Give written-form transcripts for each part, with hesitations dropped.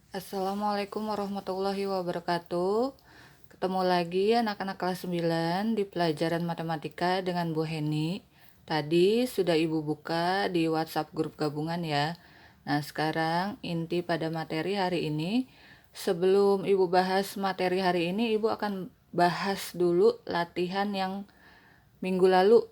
Assalamualaikum warahmatullahi wabarakatuh. Ketemu lagi anak-anak kelas 9 di pelajaran matematika dengan Bu Heni. Tadi sudah Ibu buka di WhatsApp grup gabungan ya. Nah, sekarang inti pada materi hari ini. Sebelum Ibu bahas materi hari ini, Ibu akan bahas dulu latihan yang minggu lalu.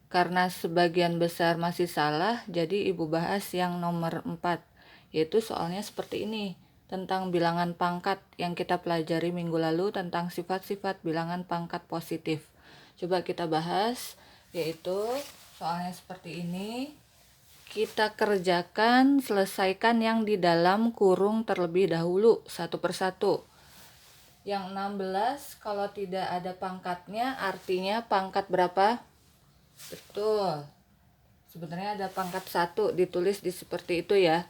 Karena sebagian besar masih salah, jadi Ibu bahas yang nomor 4, yaitu soalnya seperti ini, tentang bilangan pangkat yang kita pelajari minggu lalu tentang sifat-sifat bilangan pangkat positif. Coba kita bahas, yaitu soalnya seperti ini. Kita kerjakan, selesaikan yang di dalam kurung terlebih dahulu, satu persatu. Yang 16, kalau tidak ada pangkatnya, artinya pangkat berapa? Betul. Sebenarnya ada pangkat 1, ditulis di seperti itu ya.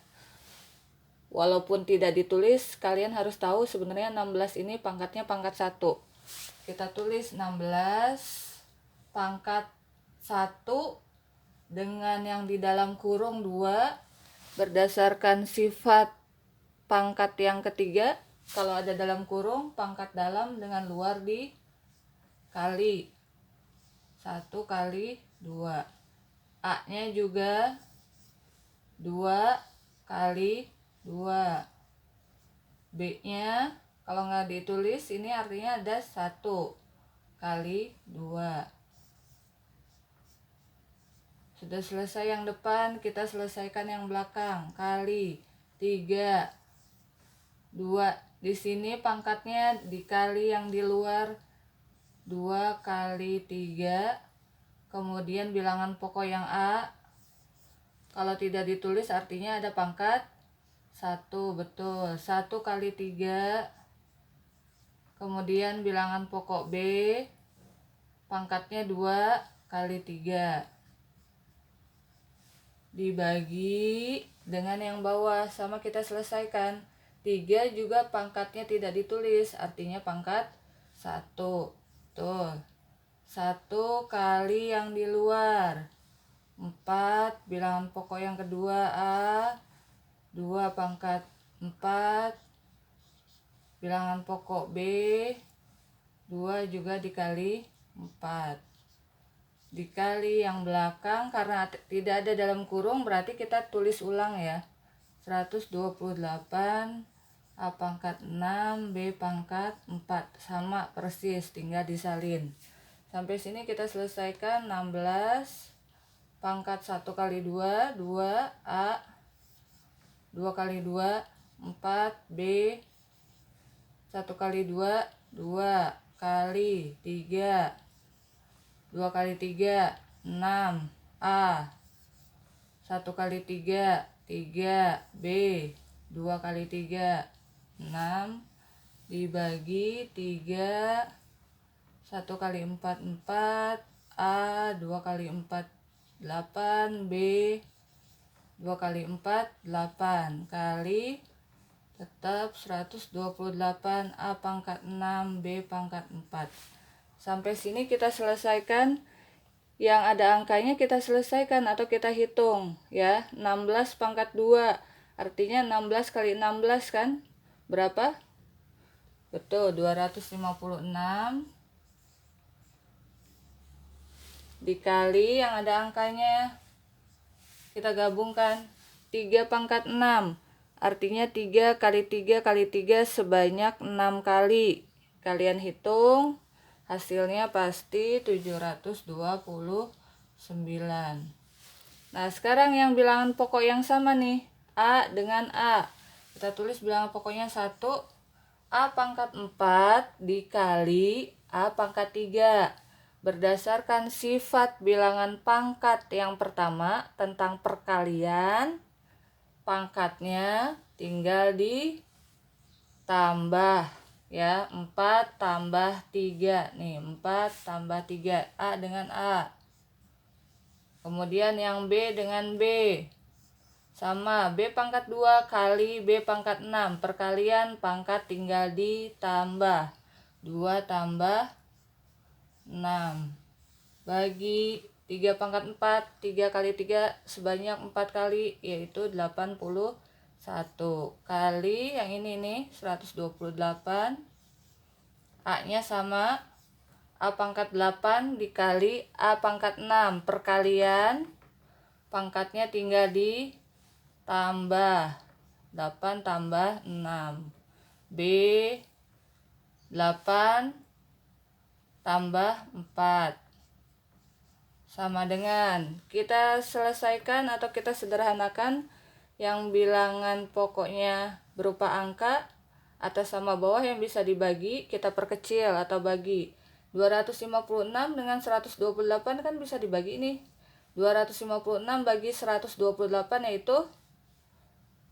Walaupun tidak ditulis, kalian harus tahu sebenarnya 16 ini pangkatnya pangkat 1. Kita tulis 16 pangkat 1 dengan yang di dalam kurung 2 berdasarkan sifat pangkat yang ketiga. Kalau ada dalam kurung, pangkat dalam dengan luar dikali 1 kali 2. A-nya juga 2 kali 2. B-nya kalau nggak ditulis ini artinya ada 1 kali 2. Sudah selesai yang depan, kita selesaikan yang belakang. Kali 3. 2. Di sini pangkatnya dikali yang di luar 2 kali 3. Kemudian bilangan pokok yang A, kalau tidak ditulis artinya ada pangkat 1, betul. 1 kali 3. Kemudian bilangan pokok B, pangkatnya 2 kali 3. Dibagi dengan yang bawah, sama kita selesaikan. 3 juga pangkatnya tidak ditulis, artinya pangkat 1. Tuh. 1 kali yang di luar 4, bilangan pokok yang kedua A, 2 pangkat 4, bilangan pokok B, 2 juga dikali 4. Dikali yang belakang, karena tidak ada dalam kurung berarti kita tulis ulang ya. 128 A pangkat 6, B pangkat 4, sama persis, tinggal disalin. Sampai sini kita selesaikan. 16 pangkat 1 kali 2, 2 A, 2 kali 2, 4 B, 1 kali 2, 2 kali 3, 2 kali 3, 6 A, 1 kali 3, 3 B, 2 kali 3, 6, dibagi 3, 1 kali 4, 4, A, 2 kali 4, 8, B, 2 kali 4, 8, kali tetap 128 A pangkat 6, B pangkat 4. Sampai sini kita selesaikan. Yang ada angkanya kita selesaikan atau kita hitung ya. 16 pangkat 2, artinya 16 kali 16 kan? Berapa? Betul, 256 dikali yang ada angkanya, kita gabungkan 3 pangkat 6, artinya 3 kali 3 kali 3 sebanyak 6 kali. Kalian hitung, hasilnya pasti 729. Nah, sekarang yang bilangan pokok yang sama nih, A dengan A. Kita tulis bilangan pokoknya 1, A pangkat 4 dikali A pangkat 3. Berdasarkan sifat bilangan pangkat yang pertama tentang perkalian, pangkatnya tinggal ditambah ya. 4 tambah 3 nih, 4 tambah 3, A dengan A. Kemudian yang B dengan B, sama B pangkat 2 kali B pangkat 6, perkalian pangkat tinggal ditambah 2 tambah 6, bagi 3 pangkat 4, 3 kali 3 sebanyak 4 kali, yaitu 81. 1 kali yang ini nih 128. A-nya sama A pangkat 8 dikali A pangkat 6. Perkalian pangkatnya tinggal ditambah. 8 tambah 6. B 8 tambah 4. Sama dengan, kita selesaikan atau kita sederhanakan yang bilangan pokoknya berupa angka atas sama bawah yang bisa dibagi, kita perkecil atau bagi. 256 dengan 128 kan bisa dibagi nih. 256 bagi 128 yaitu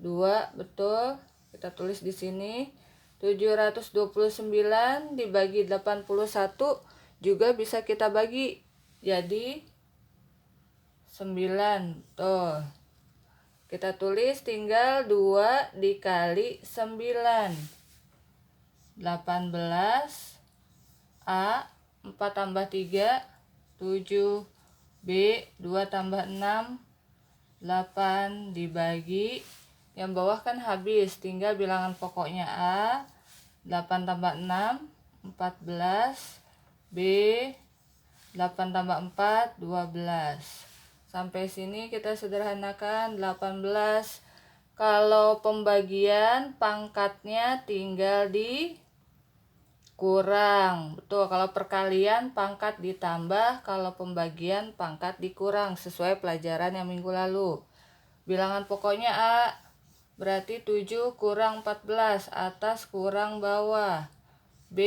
2, betul. Kita tulis di sini. 729 dibagi 81 juga bisa kita bagi. Jadi 9. Tuh. Kita tulis tinggal 2 dikali 9. 18. A 4 tambah 3 7. B 2 tambah 6 8 dibagi, yang bawah kan habis, tinggal bilangan pokoknya A 8 tambah 6 14. B 8 tambah 4 12. Sampai sini kita sederhanakan 18. Kalau pembagian pangkatnya tinggal dikurang. Betul, kalau perkalian pangkat ditambah, kalau pembagian pangkat dikurang sesuai pelajaran yang minggu lalu. Bilangan pokoknya A berarti 7 kurang 14, atas kurang bawah. B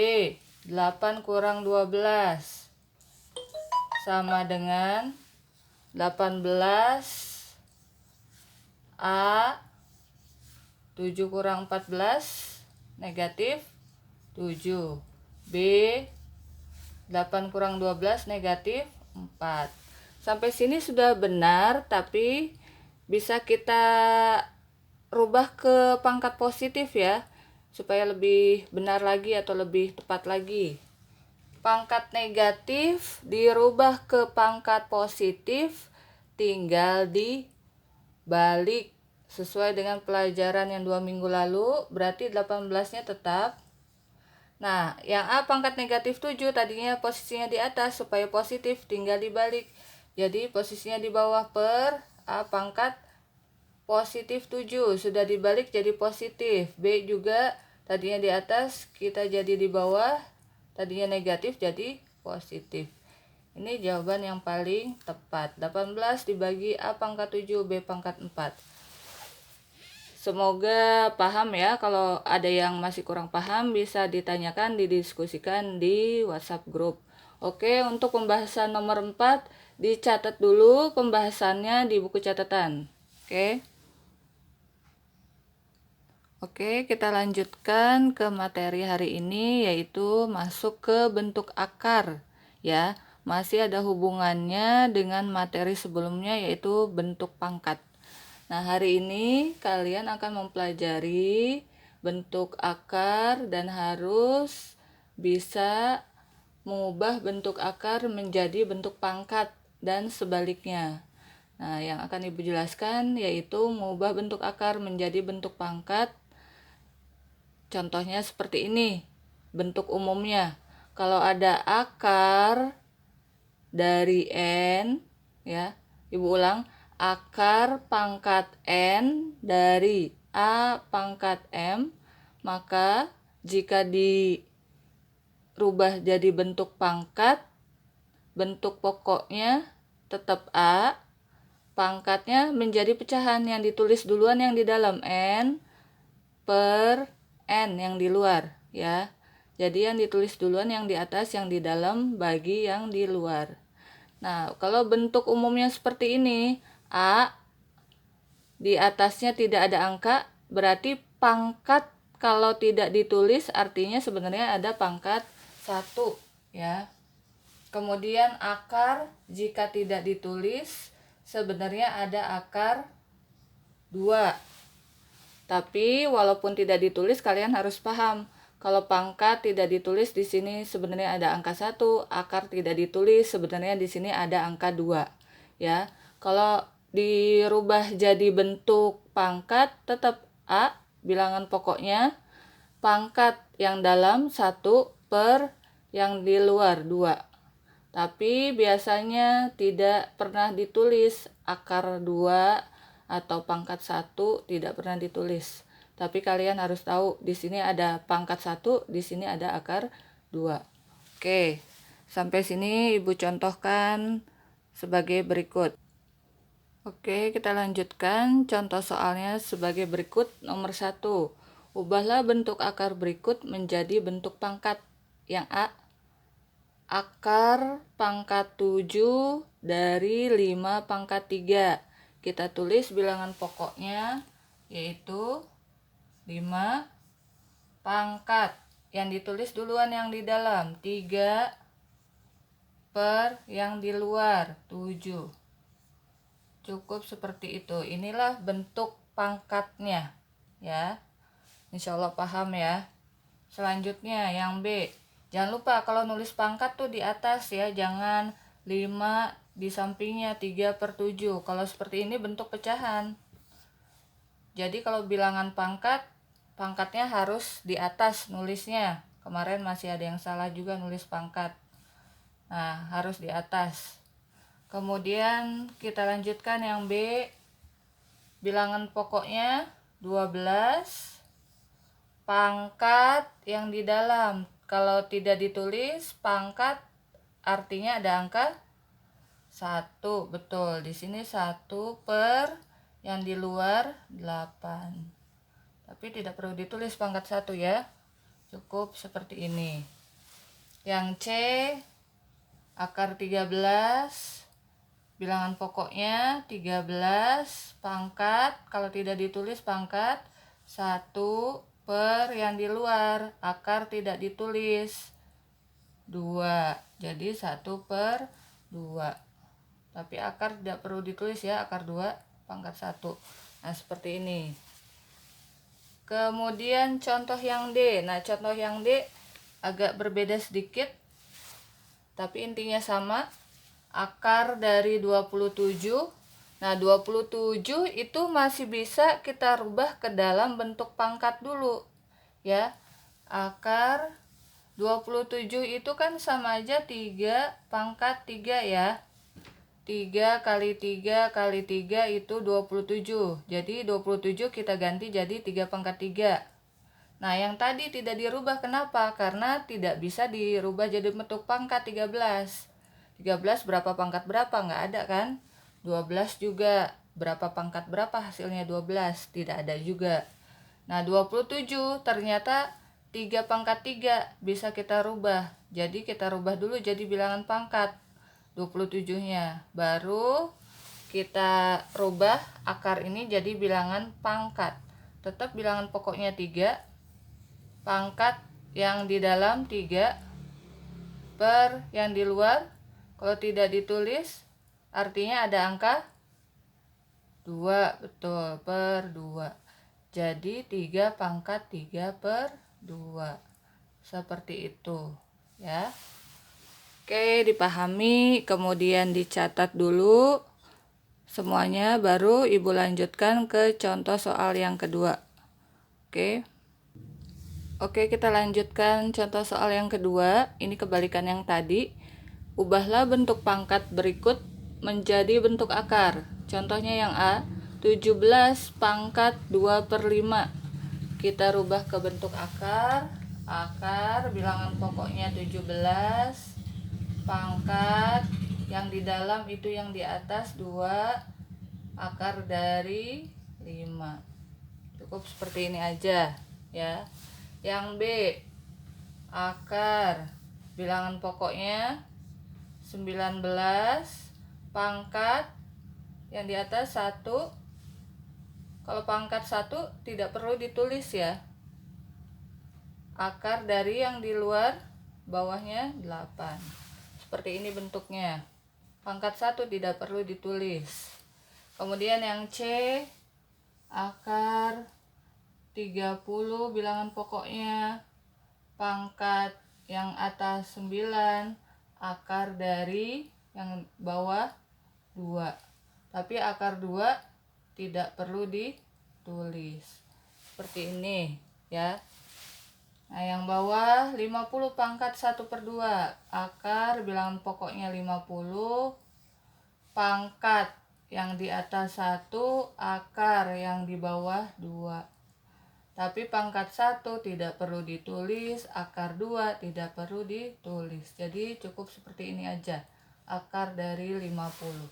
8 kurang 12 sama dengan 18. A 7 kurang 14 negatif 7. B 8 kurang 12 negatif 4. Sampai sini sudah benar, tapi bisa kita rubah ke pangkat positif ya, supaya lebih benar lagi atau lebih tepat lagi. Pangkat negatif dirubah ke pangkat positif, tinggal dibalik sesuai dengan pelajaran yang 2 minggu lalu, berarti 18-nya tetap. Nah, yang A pangkat negatif 7 tadinya posisinya di atas, supaya positif tinggal dibalik. Jadi posisinya di bawah per A pangkat positif 7 sudah dibalik jadi positif. B juga tadinya di atas, kita jadi di bawah, tadinya negatif jadi positif. Ini jawaban yang paling tepat. 18 dibagi A pangkat 7 B pangkat 4. Semoga paham ya. Kalau ada yang masih kurang paham bisa ditanyakan, didiskusikan di WhatsApp grup. Oke, untuk pembahasan nomor 4 dicatat dulu pembahasannya di buku catatan. Oke, kita lanjutkan ke materi hari ini, yaitu masuk ke bentuk akar ya. Masih ada hubungannya dengan materi sebelumnya, yaitu bentuk pangkat. Nah, hari ini kalian akan mempelajari bentuk akar dan harus bisa mengubah bentuk akar menjadi bentuk pangkat dan sebaliknya. Nah, yang akan Ibu jelaskan yaitu mengubah bentuk akar menjadi bentuk pangkat. Contohnya seperti ini, bentuk umumnya. Kalau ada akar dari N, ya, Ibu ulang, akar pangkat N dari A pangkat M, maka jika dirubah jadi bentuk pangkat, bentuk pokoknya tetap A, pangkatnya menjadi pecahan yang ditulis duluan yang di dalam N per N yang di luar ya. Jadi yang ditulis duluan yang di atas, yang di dalam bagi yang di luar. Nah, kalau bentuk umumnya seperti ini, A di atasnya tidak ada angka, berarti pangkat kalau tidak ditulis artinya sebenarnya ada pangkat 1 ya. Kemudian akar jika tidak ditulis sebenarnya ada akar 2. Tapi walaupun tidak ditulis, kalian harus paham kalau pangkat tidak ditulis di sini sebenarnya ada angka 1, akar tidak ditulis sebenarnya di sini ada angka 2 ya. Kalau dirubah jadi bentuk pangkat tetap A, bilangan pokoknya, pangkat yang dalam 1 per yang di luar 2. Tapi biasanya tidak pernah ditulis akar 2 atau pangkat 1, tidak pernah ditulis. Tapi kalian harus tahu di sini ada pangkat 1, di sini ada akar 2. Oke, sampai sini Ibu contohkan sebagai berikut. Oke, kita lanjutkan contoh soalnya sebagai berikut. Nomor 1, ubahlah bentuk akar berikut menjadi bentuk pangkat. Yang A, akar pangkat 7 dari 5 pangkat 3. Kita tulis bilangan pokoknya yaitu 5 pangkat. Yang ditulis duluan yang di dalam 3 per yang di luar 7. Cukup seperti itu. Inilah bentuk pangkatnya ya. Insya Allah paham ya. Selanjutnya yang B. Jangan lupa kalau nulis pangkat tuh di atas ya, jangan 5 di sampingnya 3 per 7. Kalau seperti ini bentuk pecahan. Jadi kalau bilangan pangkat, pangkatnya harus di atas nulisnya. Kemarin masih ada yang salah juga nulis pangkat. Nah, harus di atas. Kemudian kita lanjutkan yang B. Bilangan pokoknya 12 pangkat yang di dalam. Kalau tidak ditulis pangkat artinya ada angka 1. Betul, di sini 1 per yang di luar 8. Tapi tidak perlu ditulis pangkat 1 ya. Cukup seperti ini. Yang C, akar 13, bilangan pokoknya 13 pangkat, kalau tidak ditulis pangkat 1 per yang di luar, akar tidak ditulis 2, jadi 1 per 2. Tapi akar tidak perlu ditulis ya, akar 2 pangkat 1. Nah seperti ini. Kemudian contoh yang D. Nah contoh yang D agak berbeda sedikit, tapi intinya sama. Akar dari 27. Nah 27 itu masih bisa kita rubah ke dalam bentuk pangkat dulu ya. Akar 27 itu kan sama aja 3 pangkat 3 ya. 3 kali 3 kali 3 itu 27. Jadi 27 kita ganti jadi 3 pangkat 3. Nah yang tadi tidak dirubah, kenapa? Karena tidak bisa dirubah jadi bentuk pangkat 13. 13 berapa pangkat berapa? Nggak ada kan? 12 juga berapa pangkat berapa hasilnya 12? Tidak ada juga. Nah 27 ternyata 3 pangkat 3 bisa kita rubah. Jadi kita rubah dulu jadi bilangan pangkat 27 nya. Baru kita rubah akar ini jadi bilangan pangkat. Tetap bilangan pokoknya 3. Pangkat yang di dalam 3 per yang di luar. Kalau tidak ditulis artinya ada angka 2, betul, per 2. Jadi 3 pangkat 3 per 2. Seperti itu ya. Oke, dipahami, kemudian dicatat dulu semuanya, baru Ibu lanjutkan ke contoh soal yang kedua. Oke, kita lanjutkan contoh soal yang kedua. Ini kebalikan yang tadi. Ubahlah bentuk pangkat berikut menjadi bentuk akar. Contohnya yang A, 17 pangkat 2 per 5. Kita rubah ke bentuk akar. Akar bilangan pokoknya 17 pangkat yang di dalam itu yang di atas 2 akar dari 5. Cukup seperti ini aja ya. Yang B, akar bilangan pokoknya 19 pangkat yang di atas 1. Kalau pangkat 1 tidak perlu ditulis ya. Akar dari yang di luar bawahnya 8. Seperti ini bentuknya. Pangkat 1 tidak perlu ditulis. Kemudian yang C, akar 30 bilangan pokoknya pangkat yang atas 9, akar dari yang bawah 2. Tapi akar 2 tidak perlu ditulis. seperti ini ya. Nah yang bawah 50 pangkat 1/2, akar bilangan pokoknya 50, pangkat yang di atas 1, akar yang di bawah 2. Tapi pangkat 1 tidak perlu ditulis, akar 2 tidak perlu ditulis. Jadi cukup seperti ini aja, akar dari 50.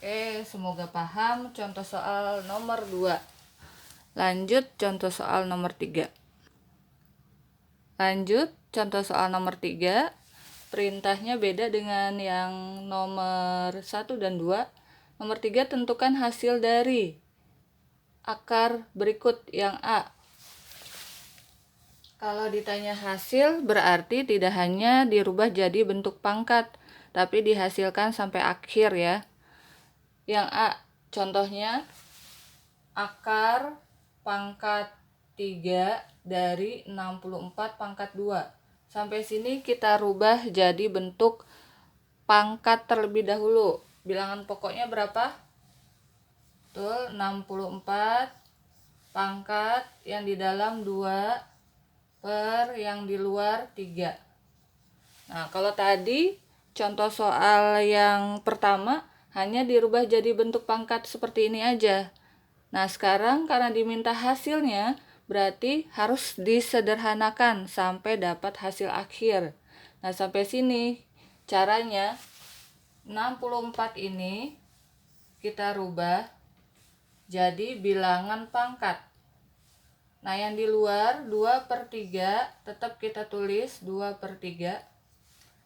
Oke, semoga paham. Contoh soal nomor 2. Lanjut contoh soal nomor 3. Lanjut, contoh soal nomor 3. Perintahnya beda dengan yang nomor 1 dan 2. Nomor 3, tentukan hasil dari akar berikut yang A. Kalau ditanya hasil, berarti tidak hanya dirubah jadi bentuk pangkat, tapi dihasilkan sampai akhir ya. Yang A, contohnya akar pangkat 3 dari 64 pangkat 2. Sampai sini kita rubah jadi bentuk pangkat terlebih dahulu. Bilangan pokoknya berapa? Betul, 64 pangkat yang di dalam 2 per yang di luar 3. Nah, kalau tadi contoh soal yang pertama hanya dirubah jadi bentuk pangkat seperti ini aja. Nah, sekarang karena diminta hasilnya, berarti harus disederhanakan sampai dapat hasil akhir. Nah, sampai sini caranya 64 ini kita rubah jadi bilangan pangkat. Nah, yang di luar 2/3 tetap kita tulis 2/3.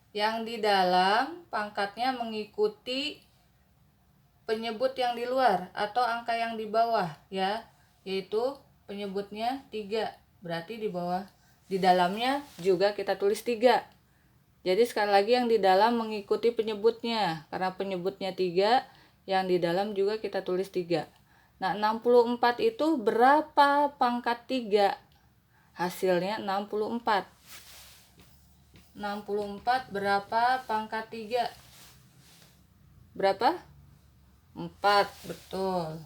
Yang di dalam pangkatnya mengikuti penyebut yang di luar atau angka yang di bawah ya, yaitu penyebutnya 3. Berarti di bawah, di dalamnya juga kita tulis 3. Jadi sekali lagi yang di dalam mengikuti penyebutnya, karena penyebutnya 3, yang di dalam juga kita tulis 3. Nah, 64 itu berapa pangkat 3? Hasilnya 64. 64 berapa pangkat 3? Berapa? 4, betul.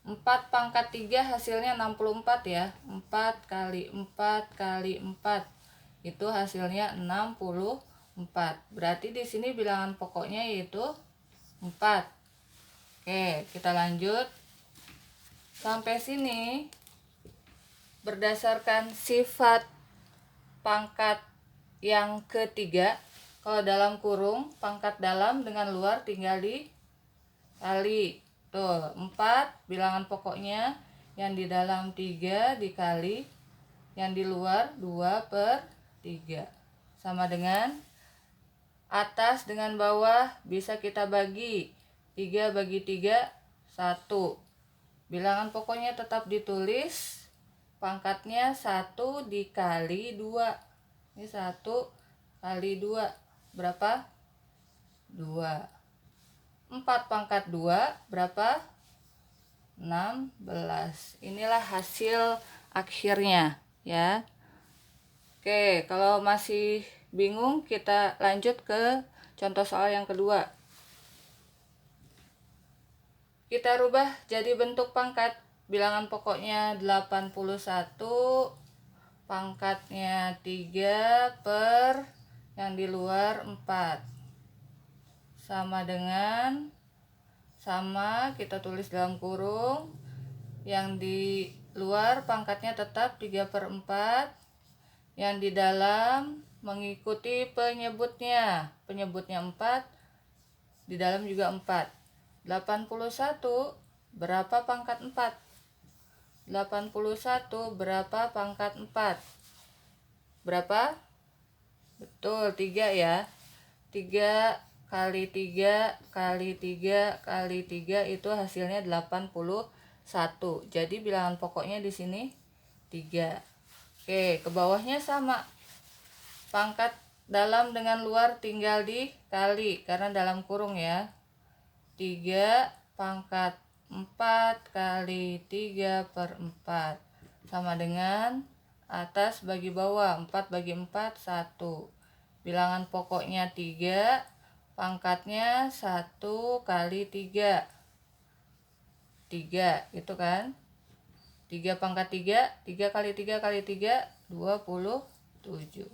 4 pangkat 3 hasilnya 64 ya. 4 kali 4 kali 4 itu hasilnya 64. Berarti di sini bilangan pokoknya yaitu 4. Oke, kita lanjut. Sampai sini berdasarkan sifat pangkat yang ketiga, kalau dalam kurung pangkat dalam dengan luar tinggal dikali. Tuh, 4 bilangan pokoknya, yang di dalam 3 dikali yang di luar 2/3. Sama dengan atas dengan bawah bisa kita bagi. 3 bagi 3, 1. Bilangan pokoknya tetap ditulis, pangkatnya 1 dikali 2. Ini 1 kali 2 berapa? 2. 4 pangkat 2 berapa? 16. Inilah hasil akhirnya ya. Oke, kalau masih bingung kita lanjut ke contoh soal yang kedua. Kita rubah jadi bentuk pangkat. Bilangan pokoknya 81, pangkatnya 3 per yang di luar 4. Sama dengan, sama kita tulis dalam kurung, yang di luar pangkatnya tetap 3/4, yang di dalam mengikuti penyebutnya 4, di dalam juga 4. 81 berapa pangkat 4? 81 berapa pangkat 4? Berapa? Betul, 3 ya. 3 kali 3 kali 3 kali 3 itu hasilnya 81. Jadi bilangan pokoknya di sini 3. Oke, ke bawahnya sama. Pangkat dalam dengan luar tinggal dikali karena dalam kurung ya. 3 pangkat 4 kali 3/4 sama dengan atas bagi bawah, 4 bagi 4, 1. Bilangan pokoknya 3, pangkatnya 1 kali 3. 3 itu kan. 3 pangkat 3, 3 kali 3 kali 3, 27.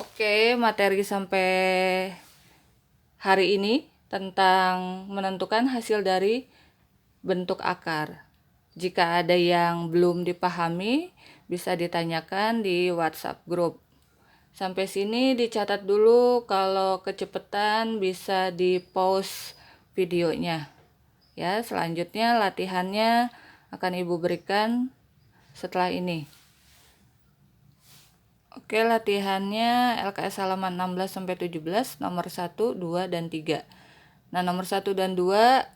Oke, materi sampai hari ini tentang menentukan hasil dari bentuk akar. Jika ada yang belum dipahami, bisa ditanyakan di WhatsApp grup. Sampai sini dicatat dulu, kalau kecepatan bisa di-pause videonya. Ya, selanjutnya latihannya akan Ibu berikan setelah ini. Oke, latihannya LKS halaman 16 sampai 17, nomor 1, 2 dan 3. Nah, nomor 1 dan 2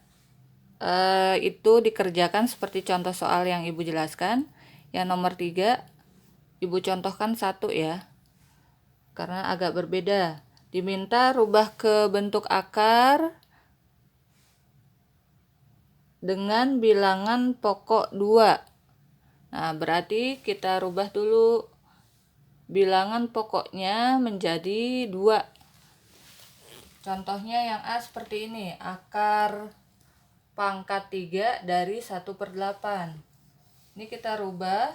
itu dikerjakan seperti contoh soal yang Ibu jelaskan. Yang nomor 3 Ibu contohkan 1 ya. Karena agak berbeda. Diminta rubah ke bentuk akar dengan bilangan pokok 2. Nah, berarti kita rubah dulu bilangan pokoknya menjadi 2. Contohnya yang A seperti ini. Akar pangkat 3 dari 1/8. Ini kita rubah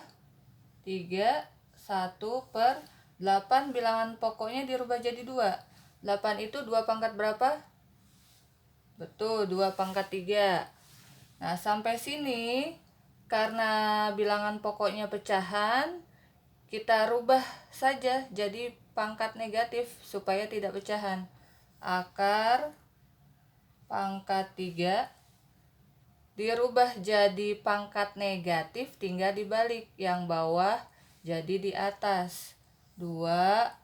3, 1/8, bilangan pokoknya dirubah jadi 2. 8 itu 2 pangkat berapa? Betul, 2 pangkat 3. Nah, sampai sini karena bilangan pokoknya pecahan, kita rubah saja jadi pangkat negatif supaya tidak pecahan. Akar pangkat 3 dirubah jadi pangkat negatif, tinggal dibalik. Yang bawah jadi di atas. 2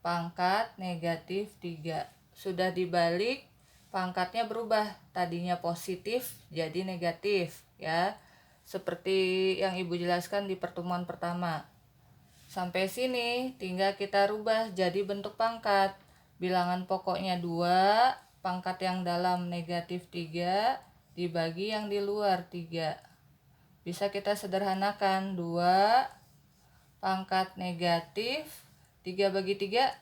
pangkat negatif 3. Sudah dibalik, pangkatnya berubah, tadinya positif jadi negatif ya, seperti yang Ibu jelaskan di pertemuan pertama. Sampai sini tinggal kita rubah jadi bentuk pangkat. Bilangan pokoknya 2, pangkat yang dalam negatif 3, dibagi yang di luar 3. Bisa kita sederhanakan, 2 pangkat negatif 3 bagi 3,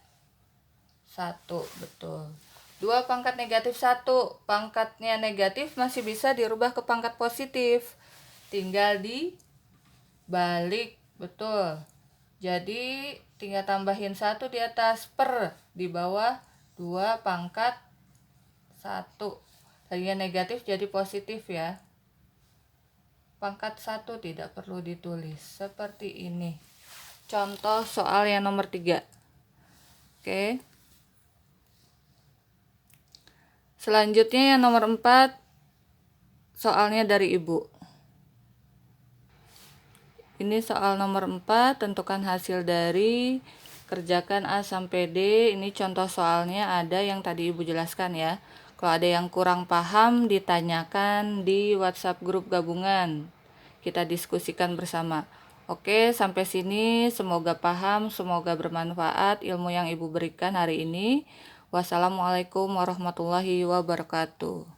1, betul. 2 pangkat negatif 1, pangkatnya negatif masih bisa dirubah ke pangkat positif. Tinggal dibalik, betul. Jadi tinggal tambahin 1 di atas, per di bawah 2 pangkat 1. Tadinya negatif jadi positif ya. Pangkat 1 tidak perlu ditulis, seperti ini. Contoh soal yang nomor 3. Oke. Selanjutnya yang nomor 4, soalnya dari Ibu. Ini soal nomor 4, tentukan hasil dari, kerjakan A sampai D. Ini contoh soalnya ada yang tadi Ibu jelaskan ya. Kalau ada yang kurang paham, ditanyakan di WhatsApp grup gabungan. Kita diskusikan bersama. Oke, sampai sini semoga paham, semoga bermanfaat ilmu yang Ibu berikan hari ini. Wassalamualaikum warahmatullahi wabarakatuh.